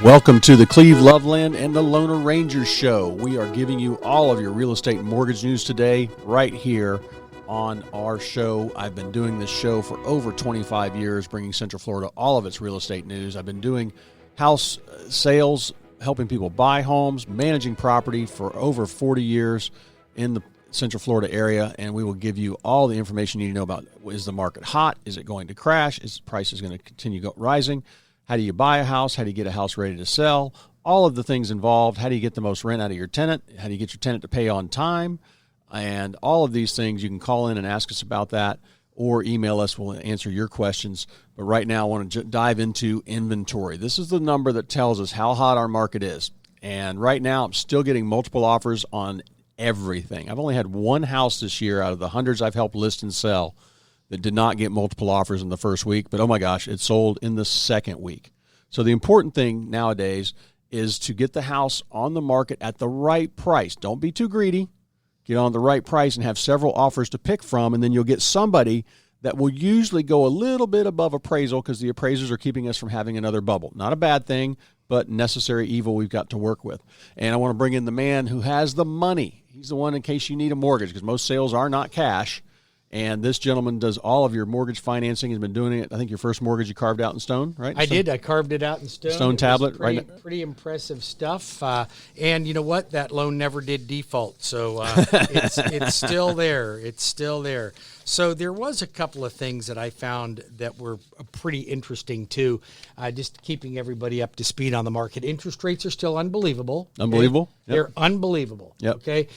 Welcome to the Cleve Loveland and the Loner Rangers Show. We are giving you all of your real estate and mortgage news today right here on our show. I've been doing this show for over 25 years, bringing Central Florida all of its real estate news. I've been doing house sales, helping people buy homes, managing property for over 40 years in the Central Florida area, and we will give you all the information you need to know about, is the market hot? Is it going to crash? Is prices going to continue rising? How do you buy a house? How do you get a house ready to sell? All of the things involved. How do you get the most rent out of your tenant? How do you get your tenant to pay on time? And all of these things, you can call in and ask us about that or email us. We'll answer your questions. But right now, I want to dive into inventory. This is the number that tells us how hot our market is. And right now, I'm still getting multiple offers on everything. I've only had one house this year out of the hundreds I've helped list and sell that did not get multiple offers in the first week, but oh my gosh, it sold in the second week. So the important thing nowadays is to get the house on the market at the right price. Don't be too greedy. Get on the right price and have several offers to pick from, and then you'll get somebody that will usually go a little bit above appraisal because the appraisers are keeping us from having another bubble. Not a bad thing, but necessary evil we've got to work with. And I want to bring in the man who has the money. He's the one in case you need a mortgage, because most sales are not cash. And this gentleman does all of your mortgage financing. He's been doing it. I think your first mortgage you carved out in stone, right? I did. I carved it out in stone. Stone tablet, right? Pretty impressive stuff. And you know what? That loan never did default. So it's still there. It's still there. So there was a couple of things that I found that were pretty interesting too. Just keeping everybody up to speed on the market. Interest rates are still unbelievable. Unbelievable. Okay? Yep. They're unbelievable. Yep. Okay.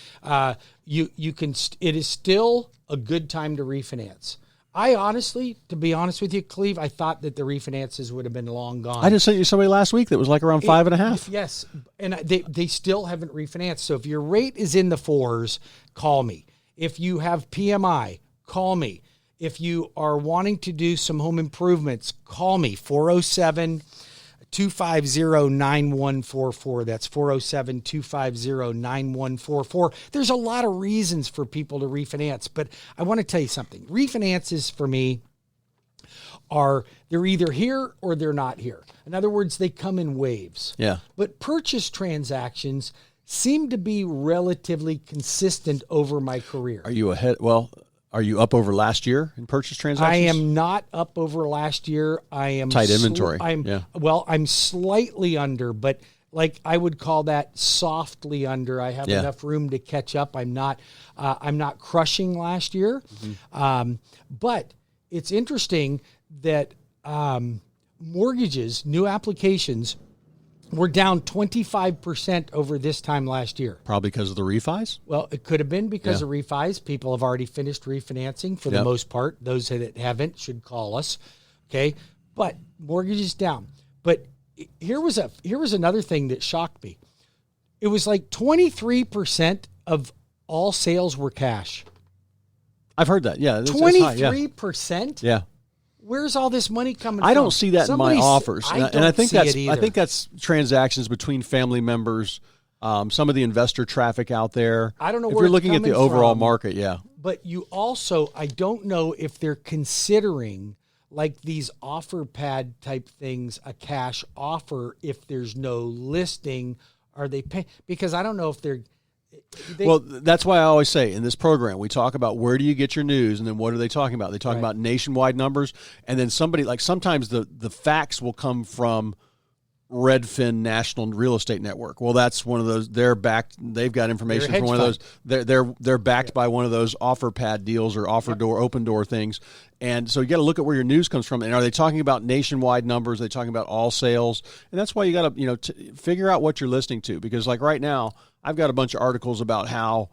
You can. It is still a good time to refinance. I honestly, to be honest with you, Cleve, I thought that the refinances would have been long gone. I just sent you somebody last week that was like around 5.5. Yes, and they still haven't refinanced. So if your rate is in the 4s, call me. If you have PMI, call me. If you are wanting to do some home improvements, call me, 407-250-9144. That's 407-250-9144. There's a lot of reasons for people to refinance, but I want to tell you something. Refinances for me they're either here or they're not here. In other words, they come in waves. Yeah. But purchase transactions seem to be relatively consistent over my career. Are you ahead? Well, are you up over last year in purchase transactions? I am not up over last year. I am tight inventory. I'm slightly under, but like I would call that softly under. I have enough room to catch up. I'm not crushing last year. Mm-hmm. But it's interesting that mortgages, new applications, we're down 25% over this time last year. Probably because of the refis? Well, it could have been because of refis. People have already finished refinancing for the most part. Those that haven't should call us. Okay. But mortgage is down. But here was another thing that shocked me. It was like 23% of all sales were cash. I've heard that. Yeah. 23%? Yeah. Where's all this money coming from? I don't see that in my offers. I think that's transactions between family members, some of the investor traffic out there. I don't know if where you're looking at the overall market, But you also, I don't know if they're considering like these offer pad type things, a cash offer if there's no listing. Are they paying? Because I don't know if they're well, that's why I always say in this program, we talk about where do you get your news, and then what are they talking about? They talk about nationwide numbers, and then sometimes the facts will come from Redfin National Real Estate Network. Well, that's one of those. They're backed. They've got information from one of those. They're backed by one of those offer pad deals or offer door, open door things. And so you got to look at where your news comes from. And are they talking about nationwide numbers? Are they talking about all sales? And that's why you got to figure out what you're listening to, because like right now, I've got a bunch of articles about how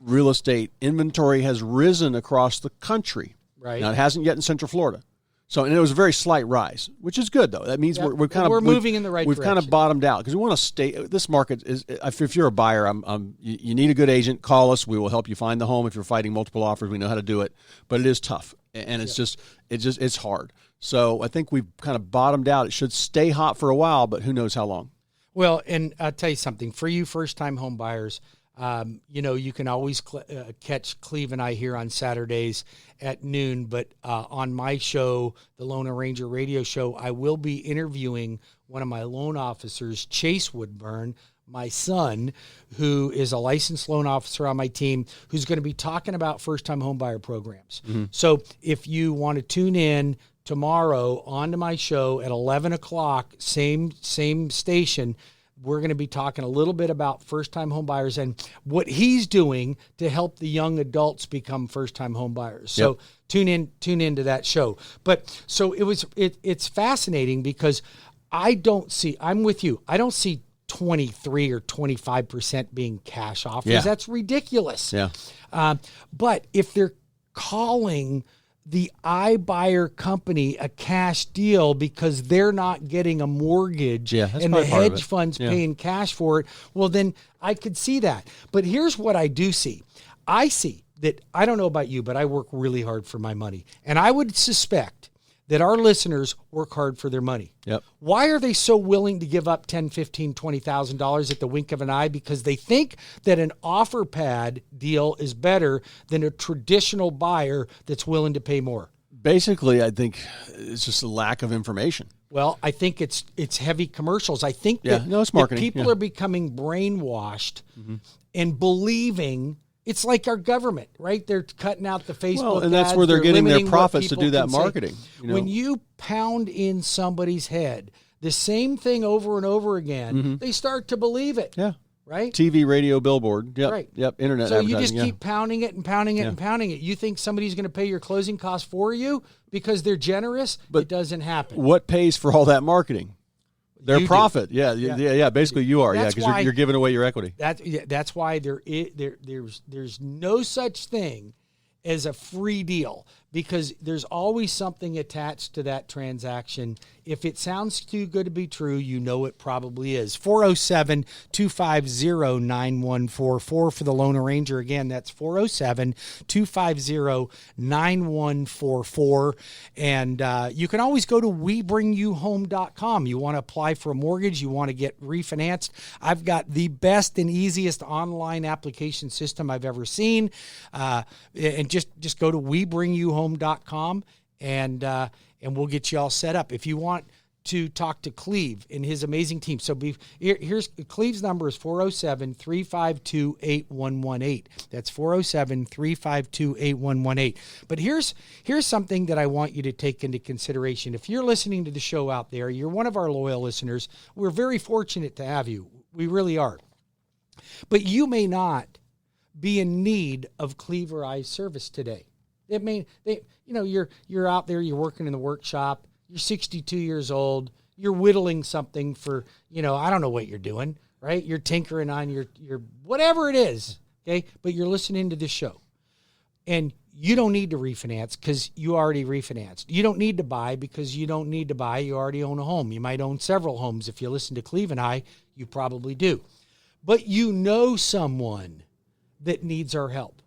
real estate inventory has risen across the country. Right. Now, it hasn't yet in Central Florida. So, and it was a very slight rise, which is good, though. That means we're moving in the right direction. We've kind of bottomed out because we want to stay. This market is, if you're a buyer, you need a good agent. Call us. We will help you find the home. If you're fighting multiple offers, we know how to do it. But it is tough, and it's hard. So I think we've kind of bottomed out. It should stay hot for a while, but who knows how long. Well, and I'll tell you something. For you first-time home buyers, You can always catch Cleve and I here on Saturdays at noon. But on my show, the Loan Ranger Radio Show, I will be interviewing one of my loan officers, Chase Woodburn, my son, who is a licensed loan officer on my team, who's going to be talking about first-time homebuyer programs. Mm-hmm. So if you want to tune in tomorrow onto my show at 11 o'clock, same station, we're going to be talking a little bit about first-time homebuyers and what he's doing to help the young adults become first-time homebuyers. So tune into that show. But so it's fascinating because I'm with you. I don't see 23 or 25% being cash offers. Yeah. That's ridiculous. Yeah. But if they're calling the iBuyer company a cash deal because they're not getting a mortgage and the hedge fund's paying cash for it, well, then I could see that. But here's what I do see. I see that, I don't know about you, but I work really hard for my money. And I would suspect that our listeners work hard for their money. Yep. Why are they so willing to give up $10,000, $15,000, $20,000 at the wink of an eye? Because they think that an offer pad deal is better than a traditional buyer that's willing to pay more. Basically, I think it's just a lack of information. Well, I think it's heavy commercials. I think it's marketing. That people are becoming brainwashed and believing. It's like our government, right? They're cutting out the Facebook and that's ads. where they're getting their profits to do that marketing. When you pound in somebody's head the same thing over and over again, they start to believe it. Yeah. Right? TV, radio, billboard. Yep. Right. Yep. Internet so advertising. You just keep pounding it and pounding it and pounding it. You think somebody's going to pay your closing costs for you because they're generous? But it doesn't happen. What pays for all that marketing? Their profit. Yeah. Basically, you are. That's because you're giving away your equity. That's why there's no such thing as a free deal, because there's always something attached to that transaction. If it sounds too good to be true, you know it probably is. 407-250-9144 for the Loan Ranger. Again, that's 407-250-9144. And you can always go to WeBringYouHome.com. You want to apply for a mortgage, you want to get refinanced. I've got the best and easiest online application system I've ever seen. And just go to WeBringYouHome.com and we'll get you all set up. If you want to talk to Cleve and his amazing team. So here's Cleve's number is 407-352-8118. That's 407-352-8118. But here's something that I want you to take into consideration. If you're listening to the show out there, you're one of our loyal listeners. We're very fortunate to have you. We really are. But you may not be in need of Cleve or I's service today. You're out there, you're working in the workshop, you're 62 years old, you're whittling something for, I don't know what you're doing, right? You're tinkering on your whatever it is, okay? But you're listening to this show. And you don't need to refinance because you already refinanced. You don't need to buy because you don't need to buy. You already own a home. You might own several homes. If you listen to Cleve and I, you probably do. But you know someone that needs our help.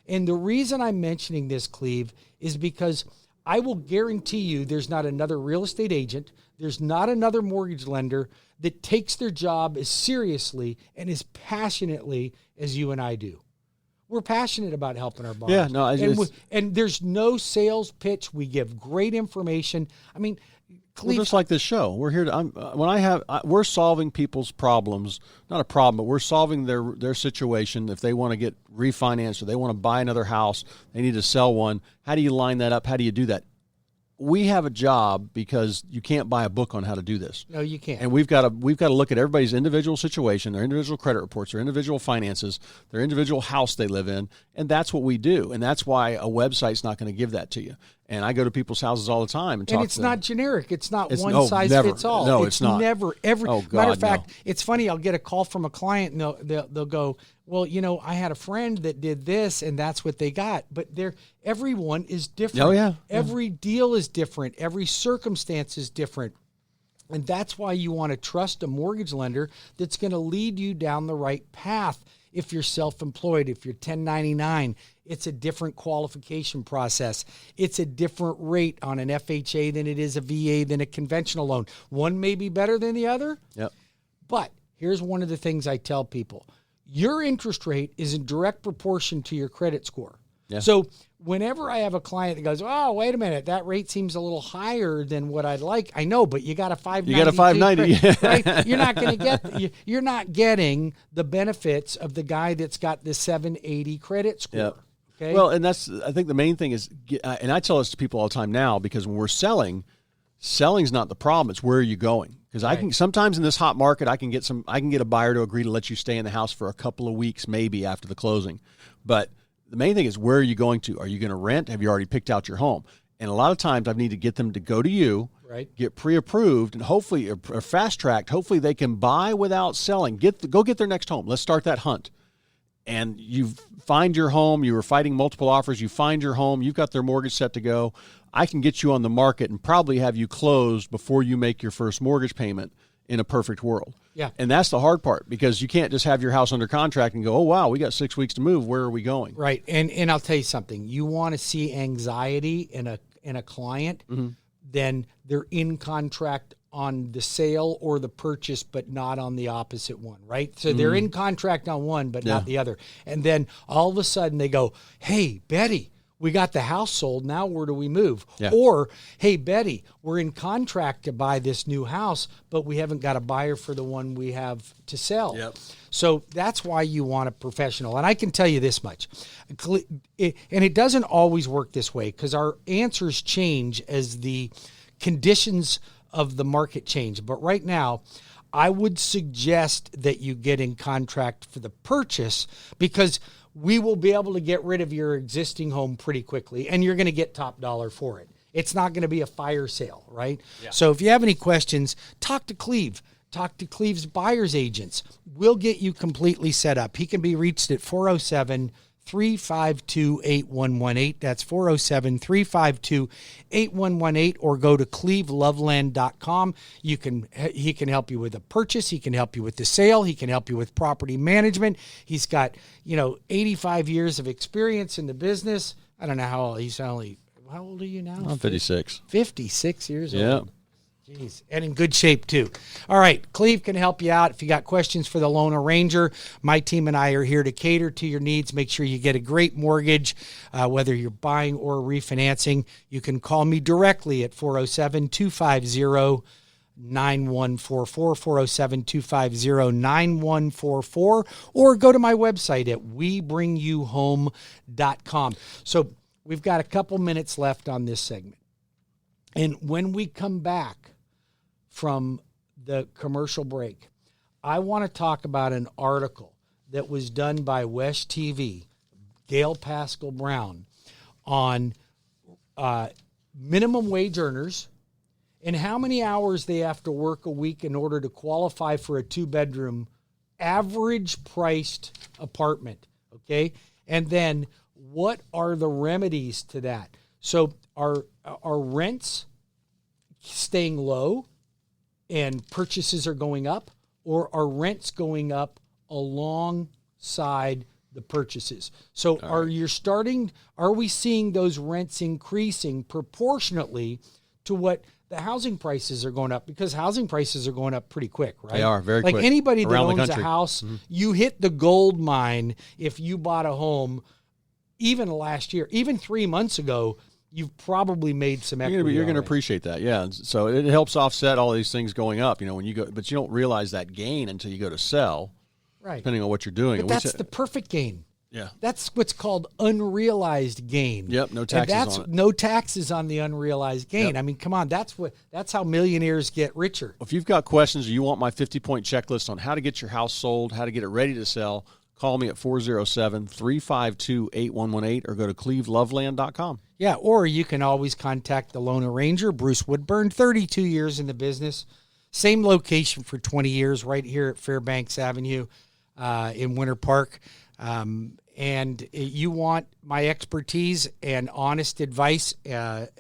And the reason I'm mentioning this, Cleve, is because I will guarantee you there's not another real estate agent, there's not another mortgage lender that takes their job as seriously and as passionately as you and I do. We're passionate about helping our borrowers. Yeah, no, and there's no sales pitch. We give great information. I mean, Cleve, just like this show, we're here to. We're solving people's problems. Not a problem, but we're solving their situation. If they want to get refinanced or they want to buy another house, they need to sell one. How do you line that up? How do you do that? We have a job because you can't buy a book on how to do this. No, you can't. And we've got to look at everybody's individual situation, their individual credit reports, their individual finances, their individual house they live in, and that's what we do. And that's why a website's not going to give that to you. And I go to people's houses all the time and talk to them. And it's not generic. It's not one size fits all. No, it's not. Never, ever. Oh, God, matter of fact, no. It's funny. I'll get a call from a client and they'll go, well, I had a friend that did this and that's what they got. But everyone is different. Oh, yeah. Every deal is different. Every circumstance is different. And that's why you want to trust a mortgage lender that's going to lead you down the right path. If you're self-employed, if you're 1099, it's a different qualification process. It's a different rate on an FHA than it is a VA than a conventional loan. One may be better than the other. Yep. But here's one of the things I tell people. your interest rate is in direct proportion to your credit score. Yeah. So whenever I have a client that goes, oh, wait a minute, that rate seems a little higher than what I'd like. I know, but you got a 590. You got a 590, right? You're not going to you're not getting the benefits of the guy that's got the 780 credit score. Yep. Okay. Well, and I think the main thing is, and I tell this to people all the time now, because when we're selling's not the problem. It's where are you going? Because I can sometimes in this hot market, I can get a buyer to agree to let you stay in the house for a couple of weeks, maybe after the closing. But the main thing is, where are you going to? Are you going to rent? Have you already picked out your home? And a lot of times I need to get them to go to you, right, get pre-approved, and hopefully, or fast-tracked, hopefully they can buy without selling. Go get their next home. Let's start that hunt. And you find your home. You were fighting multiple offers. You find your home. You've got their mortgage set to go. I can get you on the market and probably have you closed before you make your first mortgage payment in a perfect world. Yeah. And that's the hard part, because you can't just have your house under contract and go, oh, wow, we got 6 weeks to move. Where are we going? Right. And I'll tell you something. You want to see anxiety in a client, then they're in contract on the sale or the purchase, but not on the opposite one, right? So they're in contract on one, but not the other. And then all of a sudden they go, hey, Betty, we got the house sold. Now where do we move? Yeah. Or, hey, Betty, we're in contract to buy this new house, but we haven't got a buyer for the one we have to sell. Yep. So that's why you want a professional. And I can tell you this much, and it doesn't always work this way, because our answers change as the conditions of the market change. But right now, I would suggest that you get in contract for the purchase, because we will be able to get rid of your existing home pretty quickly, and you're going to get top dollar for it. It's not going to be a fire sale, right? Yeah. So if you have any questions, talk to Cleve. Talk to Cleve's buyer's agents. We'll get you completely set up. He can be reached at 407-352-8118. That's 407-352-8118, or go to cleveloveland.com. He can help you with a purchase. He can help you with the sale. He can help you with property management. He's got, 85 years of experience in the business. I don't know how old how old are you now? I'm 56. 56 years old. Yeah. Jeez, and in good shape, too. All right, Cleve can help you out. If you got questions for the Loan Arranger, my team and I are here to cater to your needs. Make sure you get a great mortgage, whether you're buying or refinancing. You can call me directly at 407-250-9144, 407-250-9144, or go to my website at webringyouhome.com. So we've got a couple minutes left on this segment. And when we come back from the commercial break, I want to talk about an article that was done by West TV, Gail Pascal Brown, on minimum wage earners and how many hours they have to work a week in order to qualify for a 2-bedroom average priced apartment. Okay. And then what are the remedies to that? So are rents staying low and purchases are going up, or are rents going up alongside the purchases? So are we seeing those rents increasing proportionately to what the housing prices are going up? Because housing prices are going up pretty quick, right? They are very quick. Like anybody that Around the owns a country. house, you hit the gold mine if you bought a home even last year, even 3 months ago. You've probably made some equity. You're going to appreciate that, yeah. So it helps offset all these things going up, when you go, but you don't realize that gain until you go to sell, right? Depending on what you're doing. But that's the perfect gain. Yeah, that's what's called unrealized gain. Yep, no taxes on it. No taxes on the unrealized gain. Yep. I mean, come on, that's how millionaires get richer. If you've got questions or you want my 50-point checklist on how to get your house sold, how to get it ready to sell, call me at 407-352-8118 or go to cleveloveland.com. Yeah, or you can always contact the Loan Arranger, Bruce Woodburn, 32 years in the business. Same location for 20 years, right here at Fairbanks Avenue in Winter Park. And you want my expertise and honest advice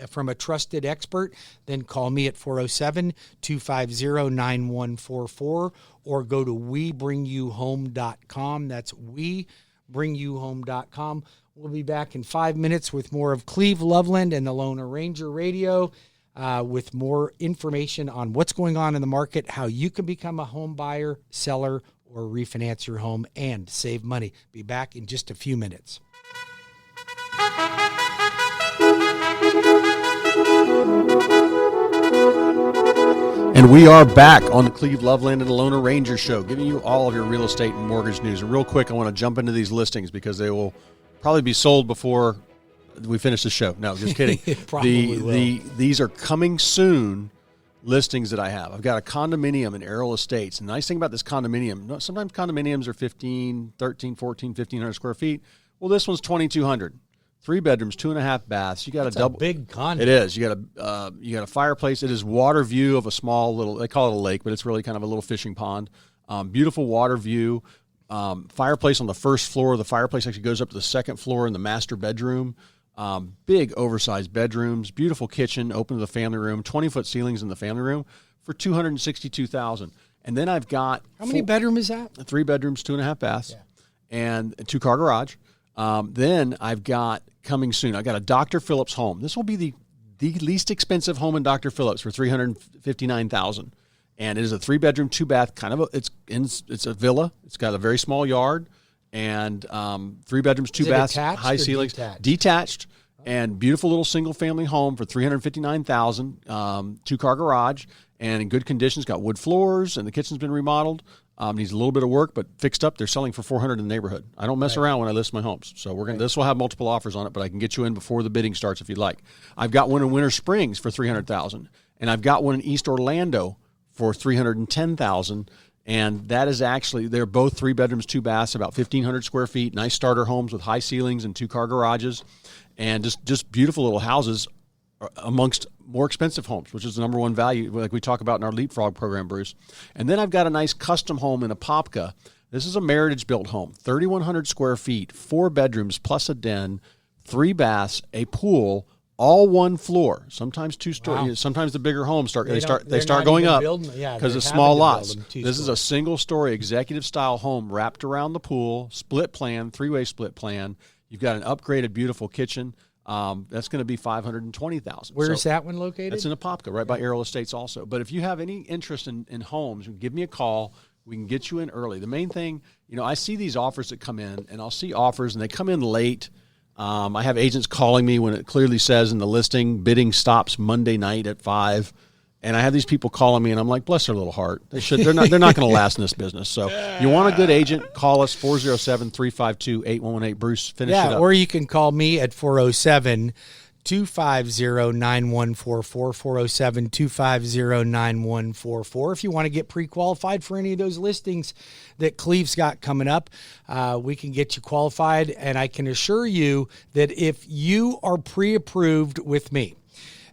from a trusted expert, then call me at 407-250-9144 or go to webringyouhome.com. That's webringyouhome.com. We'll be back in 5 minutes with more of Cleve Loveland and the Loan Arranger Radio with more information on what's going on in the market, how you can become a home buyer, seller, or refinance your home and save money. Be back in just a few minutes. And we are back on the Cleve Loveland and the Loner Ranger Show, giving you all of your real estate and mortgage news. And real quick, I want to jump into these listings because they will probably be sold before we finish the show. No, just kidding. Probably will. These are coming soon listings that I have. I've got a condominium in Arrow Estates. And the nice thing about this condominium, sometimes condominiums are 13, 14, 1,500 square feet. Well, this one's 2,200. 3 bedrooms, 2.5 baths. You got That's a double big condo. It is. You got a fireplace. It is water view of a small little. They call it a lake, but it's really kind of a little fishing pond. Beautiful water view. Fireplace on the first floor. The fireplace actually goes up to the second floor in the master bedroom. Big oversized bedrooms. Beautiful kitchen. Open to the family room. 20-foot ceilings in the family room for $262,000. And then I've got how many bedroom is that? 3 bedrooms, 2.5 baths, and a 2-car garage. Then I've got coming soon. I got a Dr. Phillips home. This will be the least expensive home in Dr. Phillips for $359,000, and it is a 3-bedroom, 2-bath kind of. It's a villa. It's got a very small yard, and 3 bedrooms, 2 baths, high ceilings, detached, and beautiful little single family home for $359,000. 2-car garage and in good conditions. Got wood floors, and the kitchen's been remodeled. Needs a little bit of work, but fixed up. They're selling for $400 in the neighborhood. I don't mess around when I list my homes. So this will have multiple offers on it, but I can get you in before the bidding starts if you'd like. I've got one in Winter Springs for $300,000, and I've got one in East Orlando for $310,000. And that is actually, they're both 3 bedrooms, 2 baths, about 1,500 square feet, nice starter homes with high ceilings and 2-car garages, and just beautiful little houses amongst more expensive homes, which is the number one value, like we talk about in our Leapfrog program, Bruce. And then I've got a nice custom home in Apopka. This is a Meritage-built home, 3,100 square feet, 4 bedrooms plus a den, 3 baths, a pool, all 1 floor. Sometimes 2 story. Wow. Sometimes the bigger homes start going up because of small lots. This is a single-story executive-style home wrapped around the pool, split plan, 3-way split plan. You've got an upgraded, beautiful kitchen. That's going to be $520,000. Where's that one located? It's in Apopka, right by Arrow Estates also. But if you have any interest in homes, give me a call. We can get you in early. The main thing, I see these offers that come in, and I'll see offers, and they come in late. I have agents calling me when it clearly says in the listing, bidding stops Monday night at 5. And I have these people calling me, and I'm like, bless their little heart. They're not going to last in this business. So you want a good agent, call us, 407-352-8118. Bruce, finish it up. Or you can call me at 407-250-9144, 407-250-9144. If you want to get pre-qualified for any of those listings that Cleve's got coming up, we can get you qualified. And I can assure you that if you are pre-approved with me,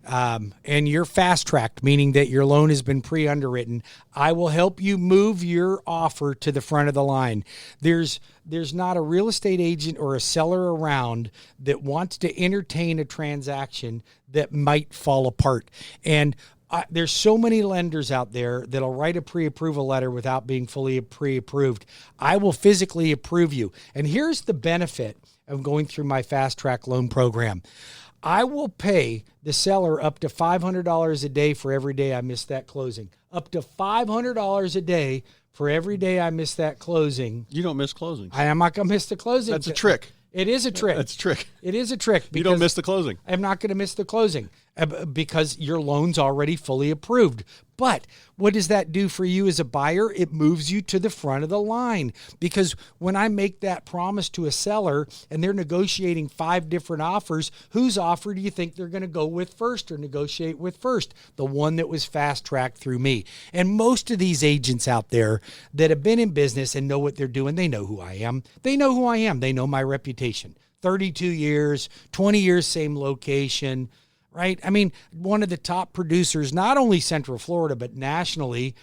and you're fast-tracked, meaning that your loan has been pre-underwritten, I will help you move your offer to the front of the line. There's not a real estate agent or a seller around that wants to entertain a transaction that might fall apart. And there's so many lenders out there that'll write a pre-approval letter without being fully pre-approved. I will physically approve you. And here's the benefit of going through my fast-track loan program. I will pay the seller up to $500 a day for every day I miss that closing. Up to $500 a day for every day I miss that closing. You don't miss closings. I am not going to miss the closing. That's a trick. It is a trick. That's a trick. It is a trick. You don't miss the closing. I'm not going to miss the closing because your loan's already fully approved. But what does that do for you as a buyer? It moves you to the front of the line, because when I make that promise to a seller and they're negotiating 5 different offers, whose offer do you think they're going to go with first or negotiate with first? The one that was fast-tracked through me. And most of these agents out there that have been in business and know what they're doing, they know who I am. They know who I am. They know my reputation. 32 years, 20 years, same location. Right? I mean, one of the top producers, not only Central Florida, but nationally,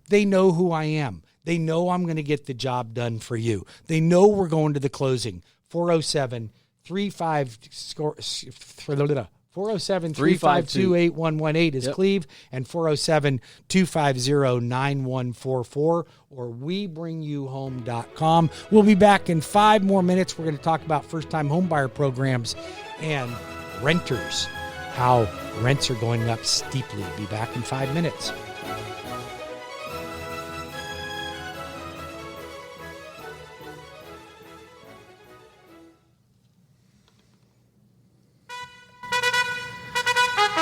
they know who I am. They know I'm going to get the job done for you. They know we're going to the closing. 407-352-8118 is Cleve, and 407-250-9144, or WeBringYouHome.com. We'll be back in 5 more minutes. We're going to talk about first-time homebuyer programs and renters. How rents are going up steeply. Be back in 5 minutes.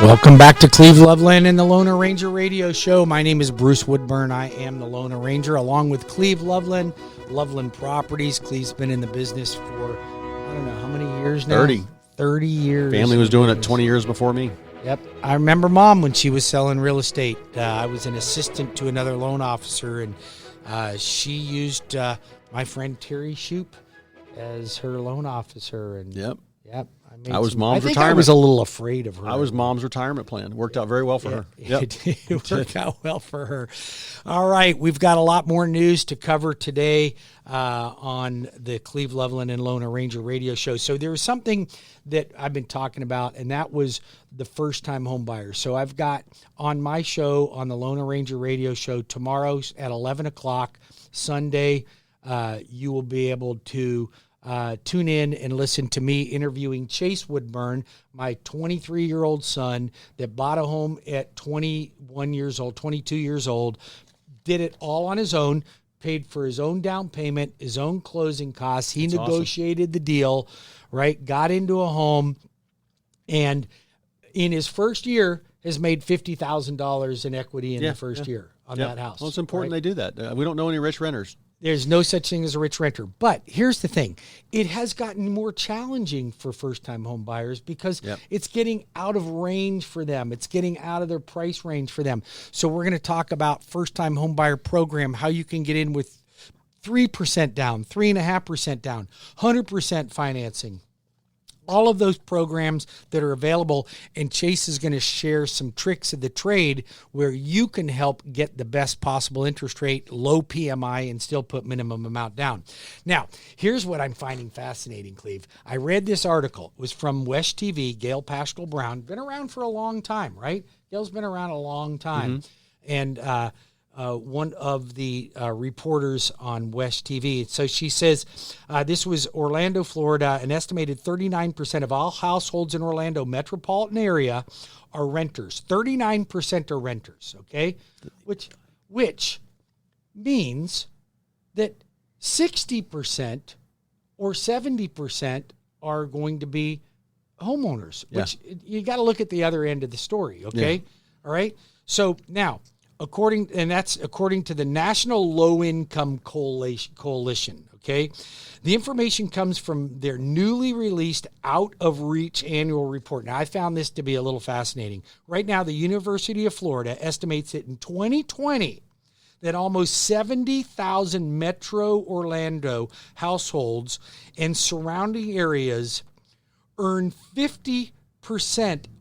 Welcome back to Cleve Loveland and the Loner Ranger Radio Show. My name is Bruce Woodburn. I am the Loner Ranger, along with Cleve Loveland, Loveland Properties. Cleve's been in the business for, I don't know, how many years now? 30 years. Family was doing it 20 years before me. Yep. I remember Mom when she was selling real estate. I was an assistant to another loan officer, and she used my friend Terry Shoup as her loan officer. And Yep. I was Mom's I think retirement. I was a little afraid of her. I was Mom's retirement plan. Worked out very well for her. Yep. It worked out well for her. All right, we've got a lot more news to cover today on the Cleve Loveland and Loner Ranger Radio Show. So there was something that I've been talking about, and that was the first-time home buyers. So I've got on my show, on the Loner Ranger Radio Show, tomorrow at 11 o'clock, Sunday, you will be able to tune in and listen to me interviewing Chase Woodburn, my 23-year-old son that bought a home at 21 years old, 22 years old, did it all on his own, paid for his own down payment, his own closing costs. He negotiated the deal, right? Got into a home, and in his first year has made $50,000 in equity in the first year on that house. Well, it's important they do that. We don't know any rich renters. There's no such thing as a rich renter. But here's the thing. It has gotten more challenging for first-time home buyers because it's getting out of range for them. It's getting out of their price range for them. So we're going to talk about first-time home buyer program, how you can get in with 3% down, 3.5% down, 100% financing. All of those programs that are available, and Chase is going to share some tricks of the trade where you can help get the best possible interest rate, low PMI, and still put minimum amount down. Now, here's what I'm finding fascinating, Cleve. I read this article. It was from West TV, Gail Paschal Brown. Been around for a long time, right? Gail's been around a long time. And one of the reporters on West TV. So she says, this was Orlando, Florida. An estimated 39% of all households in Orlando metropolitan area are renters. 39% are renters, okay? Which means that 60% or 70% are going to be homeowners, which you got to look at the other end of the story, okay? All right? So now, according to the National Low Income Coalition, okay? The information comes from their newly released Out of Reach annual report. Now, I found this to be a little fascinating. Right now, the University of Florida estimates that in 2020, that almost 70,000 Metro Orlando households and surrounding areas earn 50%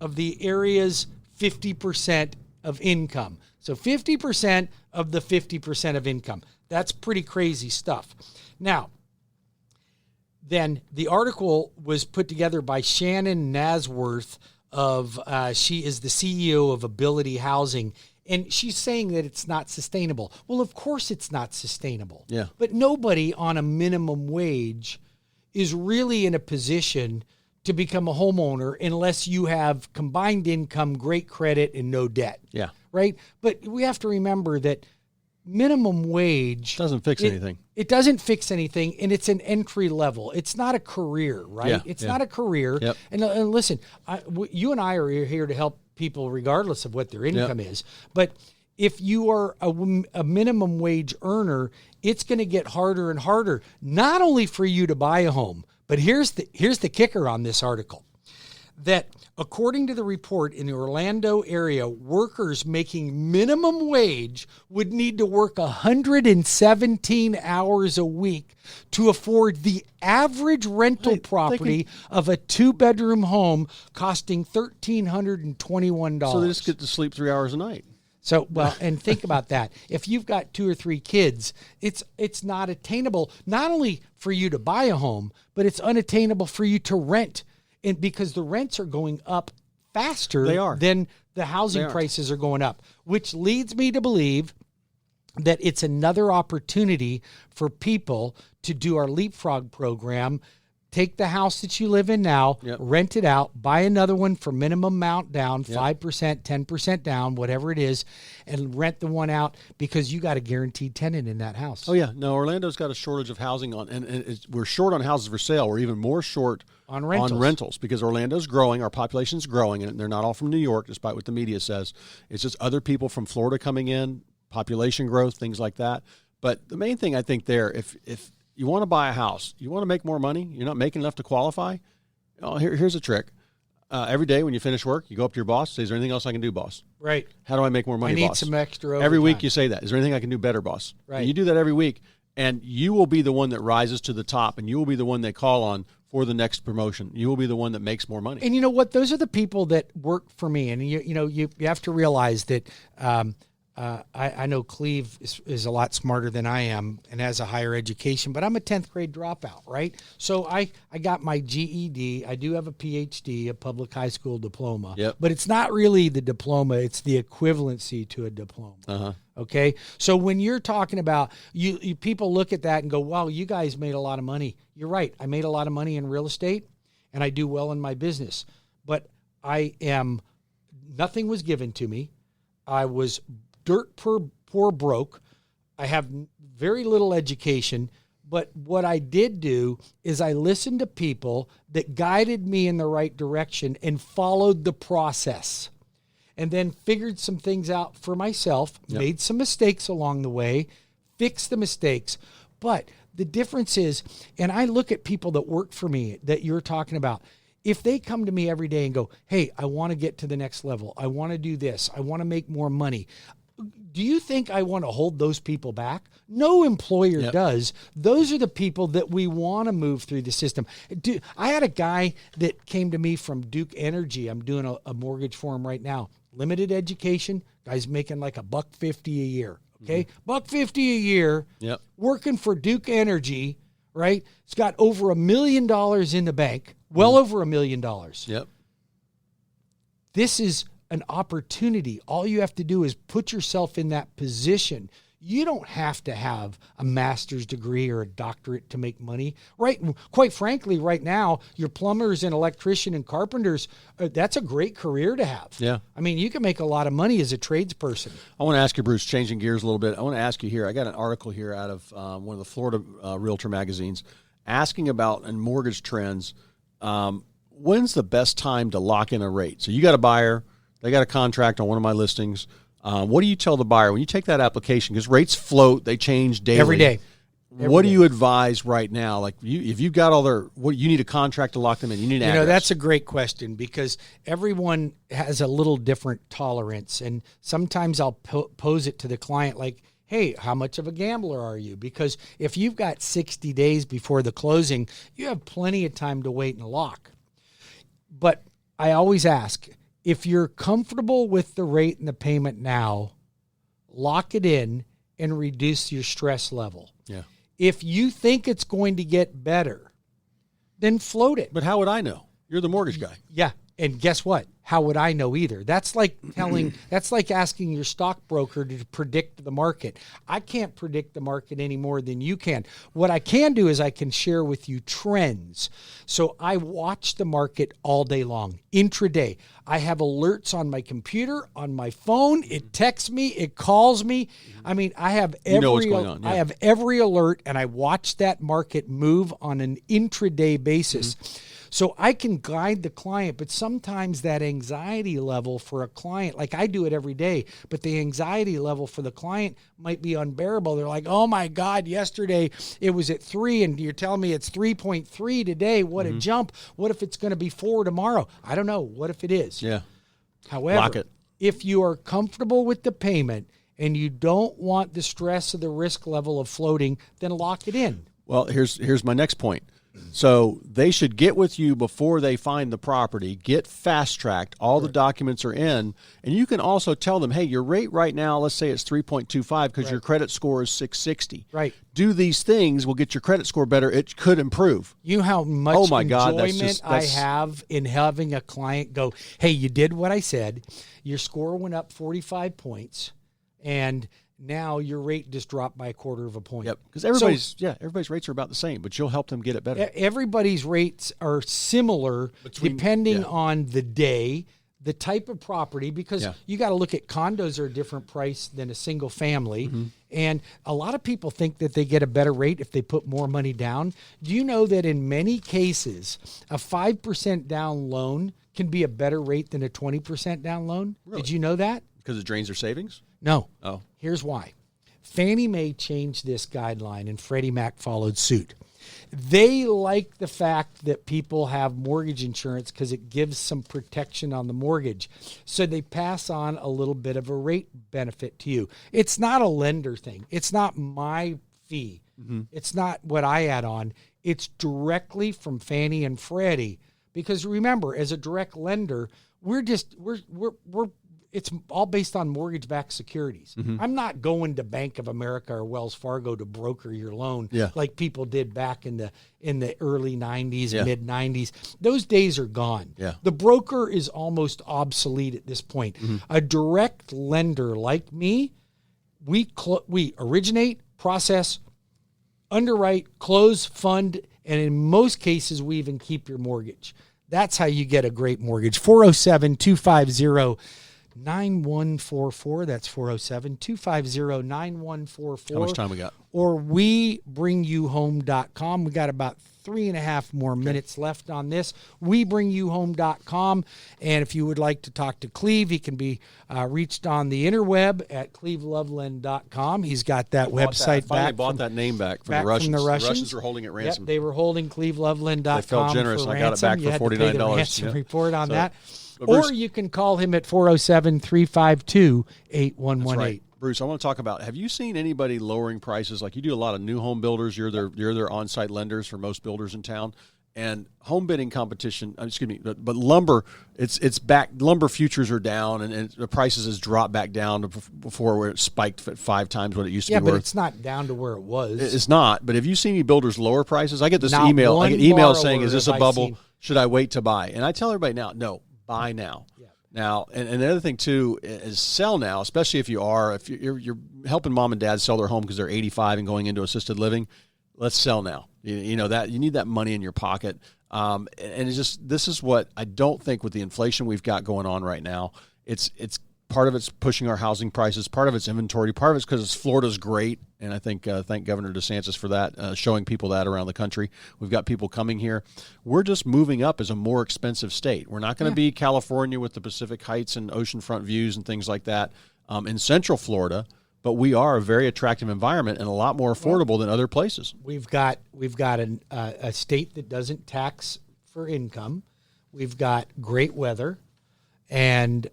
of the area's 50% of income. So 50% of the 50% of income. That's pretty crazy stuff. Now, then the article was put together by Shannon Nasworth she is the CEO of Ability Housing, and she's saying that it's not sustainable. Well, of course it's not sustainable. Yeah. But nobody on a minimum wage is really in a position to become a homeowner unless you have combined income, great credit, and no debt. Yeah. Right? But we have to remember that minimum wage doesn't fix anything. It doesn't fix anything, and it's an entry level. It's not a career, right? Yeah, it's not a career. Yep. And listen, you and I are here to help people regardless of what their income is. But if you are a minimum wage earner, it's going to get harder and harder, not only for you to buy a home, but here's the kicker on this article, that according to the report, in the Orlando area, workers making minimum wage would need to work 117 hours a week to afford the average rental property of a two-bedroom home costing $1,321. So they just get to sleep 3 hours a night. So, well, and think about that. If you've got 2 or 3 kids, it's not attainable, not only for you to buy a home, but it's unattainable for you to rent. And because the rents are going up faster than the housing prices are going up, which leads me to believe that it's another opportunity for people to do our leapfrog program take the house that you live in now, rent it out, buy another one for minimum amount down, 5%, 10% down, whatever it is, and rent the one out because you got a guaranteed tenant in that house. Oh, yeah. No, Orlando's got a shortage of housing we're short on houses for sale. We're even more short on rentals because Orlando's growing. Our population's growing, and they're not all from New York, despite what the media says. It's just other people from Florida coming in, population growth, things like that. But the main thing I think there, if you want to buy a house, you want to make more money, you're not making enough to qualify, here's a trick. Every day when you finish work, you go up to your boss, say, is there anything else I can do, boss? Right. How do I make more money, boss? I need some extra overtime. Every week you say that. Is there anything I can do better, boss? Right. And you do that every week, and you will be the one that rises to the top, and you will be the one they call on for the next promotion. You will be the one that makes more money. And you know what? Those are the people that work for me. And you have to realize that I know Cleve is a lot smarter than I am and has a higher education, but I'm a 10th grade dropout, right? So I got my GED. I do have a PhD, a public high school diploma. Yep. But it's not really the diploma. It's the equivalency to a diploma. Uh-huh. Okay? So when you're talking about, you people look at that and go, wow, you guys made a lot of money. You're right. I made a lot of money in real estate, and I do well in my business. But nothing was given to me. I was dirt poor broke. I have very little education, but what I did do is I listened to people that guided me in the right direction and followed the process, and then figured some things out for myself, made some mistakes along the way, fixed the mistakes. But the difference is, and I look at people that work for me that you're talking about, if they come to me every day and go, hey, I want to get to the next level, I want to do this, I want to make more money, do you think I want to hold those people back? No employer does. Those are the people that we want to move through the system. I had a guy that came to me from Duke Energy. I'm doing a mortgage for him right now. Limited education. Guy's making like $150 a year. Okay, $150 a year. Yep. Working for Duke Energy. Right. It's got over $1 million in the bank. Well over $1 million. Yep. This is an opportunity. All you have to do is put yourself in that position. You don't have to have a master's degree or a doctorate to make money. Right? Quite frankly, right now, your plumbers and electrician and carpenters, that's a great career to have. Yeah. I mean, you can make a lot of money as a tradesperson. I want to ask you, Bruce, changing gears a little bit. I want to ask you here. I got an article here out of one of the Florida Realtor magazines asking about mortgage trends. When's the best time to lock in a rate? So you got a buyer. They got a contract on one of my listings. What do you tell the buyer when you take that application? Because rates float, they change daily. Every day. What do you advise right now? Like, if you've got all you need a contract to lock them in. You need an address. That's a great question because everyone has a little different tolerance, and sometimes I'll pose it to the client like, hey, how much of a gambler are you? Because if you've got 60 days before the closing, you have plenty of time to wait and lock. But I always ask, if you're comfortable with the rate and the payment now, lock it in and reduce your stress level. Yeah. If you think it's going to get better, then float it. But how would I know? You're the mortgage guy. Yeah. And guess what? How would I know either? That's like asking your stockbroker to predict the market. I can't predict the market any more than you can. What I can do is I can share with you trends. So I watch the market all day long, intraday. I have alerts on my computer, on my phone. It texts me, it calls me. I mean, I have what's going on. Yeah. I have every alert, and I watch that market move on an intraday basis. Mm-hmm. So I can guide the client, but sometimes that anxiety level for a client, like I do it every day, but the anxiety level for the client might be unbearable. They're like, oh my God, yesterday it was at 3 and you're telling me it's 3.3 today. What a jump. What if it's going to be 4 tomorrow? I don't know. What if it is? Yeah. However, lock it. If you are comfortable with the payment and you don't want the stress of the risk level of floating, then lock it in. Well, here's my next point. So they should get with you before they find the property, get fast-tracked, all the documents are in, and you can also tell them, hey, your rate right now, let's say it's 3.25 because your credit score is 660. Right. Do these things, will get your credit score better. It could improve. You know how much enjoyment I have in having a client go, hey, you did what I said. Your score went up 45 points. and now your rate just dropped by 1/4 of a point. Yep. Because everybody's rates are about the same, but you'll help them get it better. Everybody's rates are similar depending on the day, the type of property, because you got to look at condos are a different price than a single family. And a lot of people think that they get a better rate if they put more money down. Do you know that in many cases, a 5% down loan can be a better rate than a 20% down loan? Really? Did you know that? Because it drains their savings? No. Oh. Here's why. Fannie Mae changed this guideline and Freddie Mac followed suit. They like the fact that people have mortgage insurance because it gives some protection on the mortgage. So they pass on a little bit of a rate benefit to you. It's not a lender thing. It's not my fee. It's not what I add on. It's directly from Fannie and Freddie. Because remember, as a direct lender, it's all based on mortgage-backed securities. I'm not going to Bank of America or Wells Fargo to broker your loan like people did back in the early 90s, mid 90s. Those days are gone. The broker is almost obsolete at this point. A direct lender like me, we originate, process, underwrite, close, fund, and in most cases, we even keep your mortgage. That's how you get a great mortgage. 407-250-9144. That's 407-250-9144. How much time we got? Or WeBringYouHome.com. We got about 3.5 more minutes left on this. WeBringYouHome.com. And if you would like to talk to Cleve, he can be reached on the interweb at cleveloveland.com. He's got that website back. Bought that name back from the Russians. The Russians were holding it ransom. Yep, they were holding cleveloveland.com. They felt generous, and I got it back for $49. You had to pay the ransom report on that. Bruce, or you can call him at 407-352-8118. That's right. Bruce, I want to talk about, have you seen anybody lowering prices? Like you do a lot of new home builders. You're their on-site lenders for most builders in town. And home bidding competition, but lumber, it's back. Lumber futures are down, and the prices has dropped back down to before where it spiked at 5 times what it used to be worth. Yeah, but it's not down to where it was. It's not. But have you seen any builders lower prices? I get this email. I get emails saying, "Is this a bubble? Should I wait to buy?" And I tell everybody now, no, buy now. Now, and the other thing too is sell now, especially if you're helping mom and dad sell their home because they're 85 and going into assisted living. Let's sell now. You know that you need that money in your pocket. And it's just, this is what I don't think with the inflation we've got going on right now. It's part of it's pushing our housing prices. Part of it's inventory. Part of it's because Florida's great. And I think thank Governor DeSantis for that, showing people that around the country. We've got people coming here. We're just moving up as a more expensive state. We're not going to be California with the Pacific Heights and oceanfront views and things like that in Central Florida, but we are a very attractive environment and a lot more affordable than other places. We've got a state that doesn't tax for income. We've got great weather, and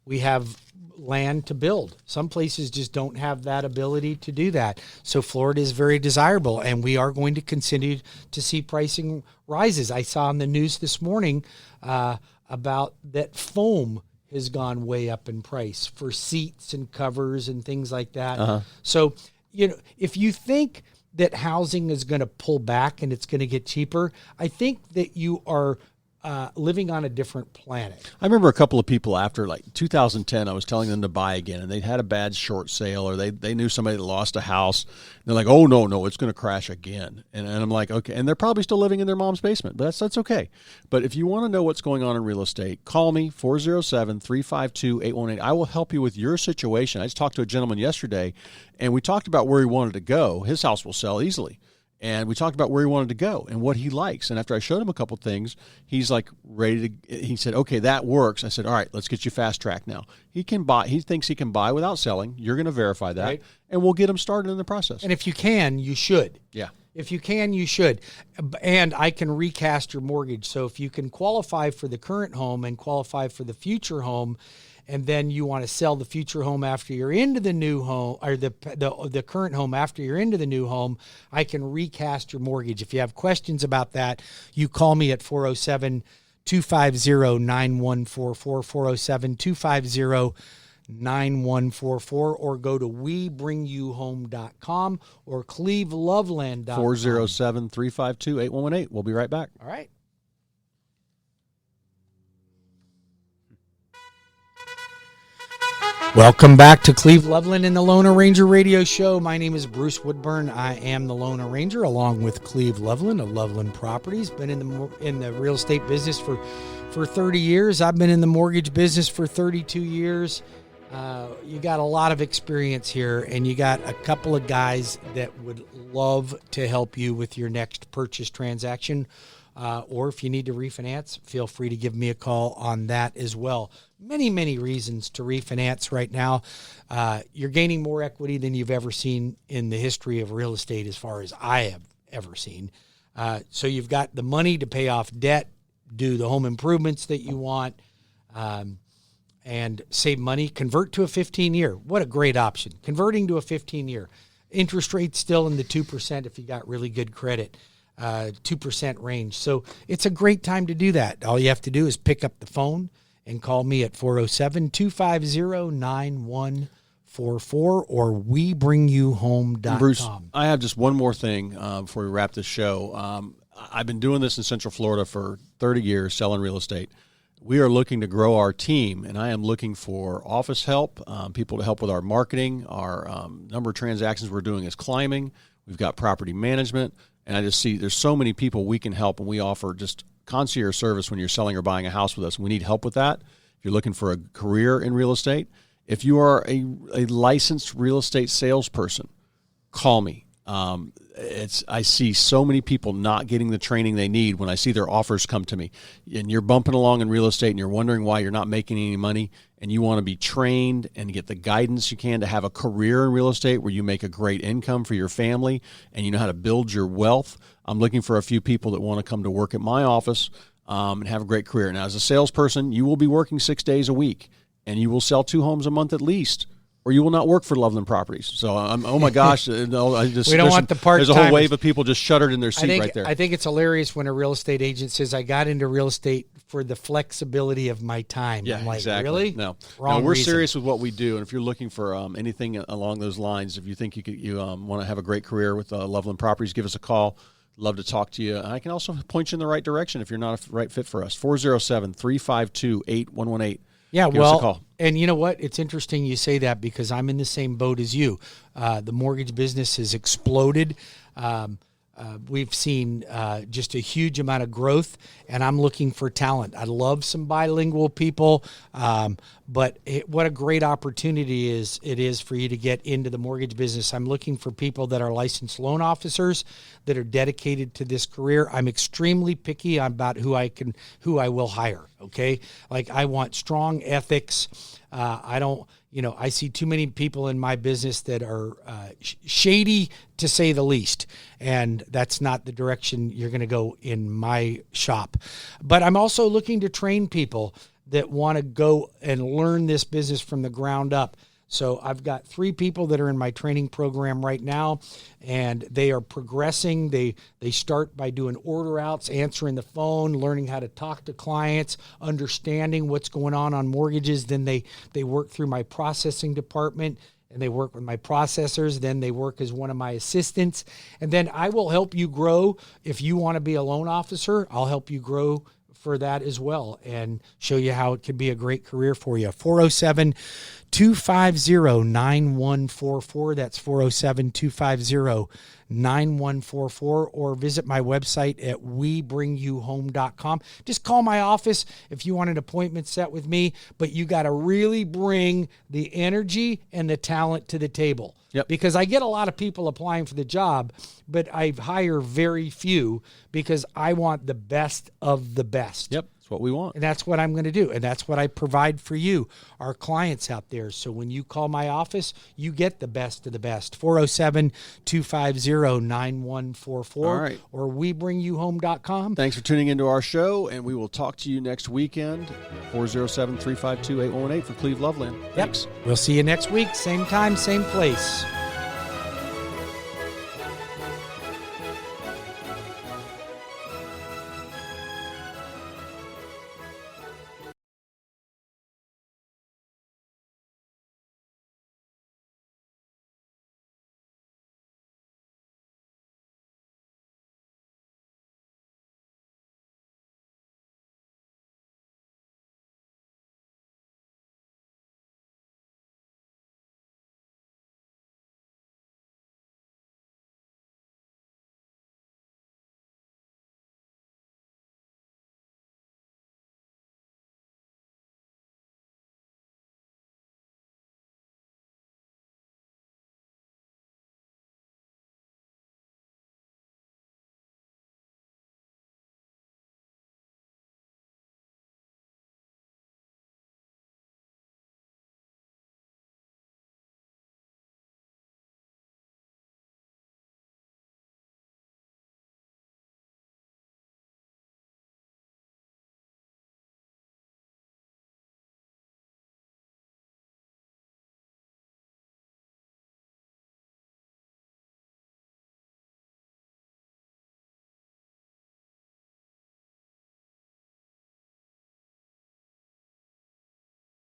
we have land to build. Some places just don't have that ability to do that. So Florida is very desirable, and we are going to continue to see pricing rises. I saw on the news this morning about that foam has gone way up in price for seats and covers and things like that. So, if you think that housing is going to pull back and it's going to get cheaper, I think that you are living on a different planet. I remember a couple of people after 2010, I was telling them to buy again, and they'd had a bad short sale, or they knew somebody that lost a house. And they're like, oh, no, it's going to crash again. And I'm like, okay. And they're probably still living in their mom's basement, but that's okay. But if you want to know what's going on in real estate, call me, 407-352-818. I will help you with your situation. I just talked to a gentleman yesterday, and we talked about where he wanted to go. His house will sell easily. And we talked about where he wanted to go and what he likes. And after I showed him a couple things, he's ready to, he said, okay, that works. I said, all right, let's get you fast track now. He can buy, he thinks he can buy without selling. You're going to verify that, right, and we'll get him started in the process. And if you can, you should. Yeah. If you can, you should. And I can recast your mortgage. So if you can qualify for the current home and qualify for the future home, and then you want to sell the future home after you're into the new home, or the current home after you're into the new home, I can recast your mortgage. If you have questions about that, you call me at 407-250-9144, 407-250-9144, or go to WeBringYouHome.com or CleveLoveland.com. 407-352-8118. We'll be right back. All right. Welcome back to Cleve Loveland and the Loner Ranger Radio Show. My name is Bruce Woodburn. I am the Loner Ranger, along with Cleve Loveland of Loveland Properties. Been in the real estate business for 30 years. I've been in the mortgage business for 32 years. You got a lot of experience here, and you got a couple of guys that would love to help you with your next purchase transaction. Or if you need to refinance, feel free to give me a call on that as well. Many reasons to refinance right now. You're gaining more equity than you've ever seen in the history of real estate, as far as I have ever seen. So you've got the money to pay off debt, do the home improvements that you want, and save money. Convert to a 15-year. What a great option. Converting to a 15-year. Interest rate still in the 2% if you got really good credit. 2% range. So it's a great time to do that. All you have to do is pick up the phone and call me at 407-250-9144 or WeBringYouHome.com. Bruce, I have just one more thing before we wrap this show. I've been doing this in Central Florida for 30 years, selling real estate. We are looking to grow our team, and I am looking for office help, people to help with our marketing. Our number of transactions we're doing is climbing. We've got property management. And I just see there's so many people we can help, and we offer just concierge service when you're selling or buying a house with us. We need help with that. If you're looking for a career in real estate, if you are a licensed real estate salesperson, call me. I see so many people not getting the training they need when I see their offers come to me. And you're bumping along in real estate and you're wondering why you're not making any money, and you want to be trained and get the guidance you can to have a career in real estate where you make a great income for your family and you know how to build your wealth. I'm looking for a few people that want to come to work at my office and have a great career. Now, as a salesperson, you will be working 6 days a week, and you will sell 2 homes a month at least, or you will not work for Loveland Properties. So, oh my gosh. No, we don't want the part-timers. There's a whole wave of people just shuddered in their seat right there. I think it's hilarious when a real estate agent says, I got into real estate for the flexibility of my time. Yeah, I'm like, exactly. Really? No, Wrong we're reason. serious with what we do. And if you're looking for anything along those lines, if you think you want to have a great career with Loveland Properties, give us a call. Love to talk to you. I can also point you in the right direction if you're not a right fit for us. 407-352-8118. Yeah, Give us a call. And you know what? It's interesting you say that because I'm in the same boat as you. The mortgage business has exploded. We've seen just a huge amount of growth, and I'm looking for talent. I love some bilingual people, but what a great opportunity it is for you to get into the mortgage business. I'm looking for people that are licensed loan officers that are dedicated to this career. I'm extremely picky about who I will hire. Okay, like I want strong ethics. I see too many people in my business that are shady, to say the least, and that's not the direction you're going to go in my shop. But I'm also looking to train people that want to go and learn this business from the ground up. So I've got 3 people that are in my training program right now, and they are progressing. They start by doing order outs, answering the phone, learning how to talk to clients, understanding what's going on mortgages. Then they work through my processing department, and they work with my processors. Then they work as one of my assistants. And then I will help you grow. If you want to be a loan officer, I'll help you grow for that as well and show you how it could be a great career for you. 407-250-9144. That's 407-250-9144, or visit my website at WeBringYouHome.com. Just call my office if you want an appointment set with me, but you got to really bring the energy and the talent to the table. Yep. Because I get a lot of people applying for the job, but I hire very few because I want the best of the best. Yep, that's what we want. And that's what I'm going to do. And that's what I provide for you, our clients out there. So when you call my office, you get the best of the best. 407-250-9144. All right. Or WeBringYouHome.com. Thanks for tuning into our show, and we will talk to you next weekend. 407-352-8118 for Cleve Loveland. Yep. Thanks. We'll see you next week. Same time, same place.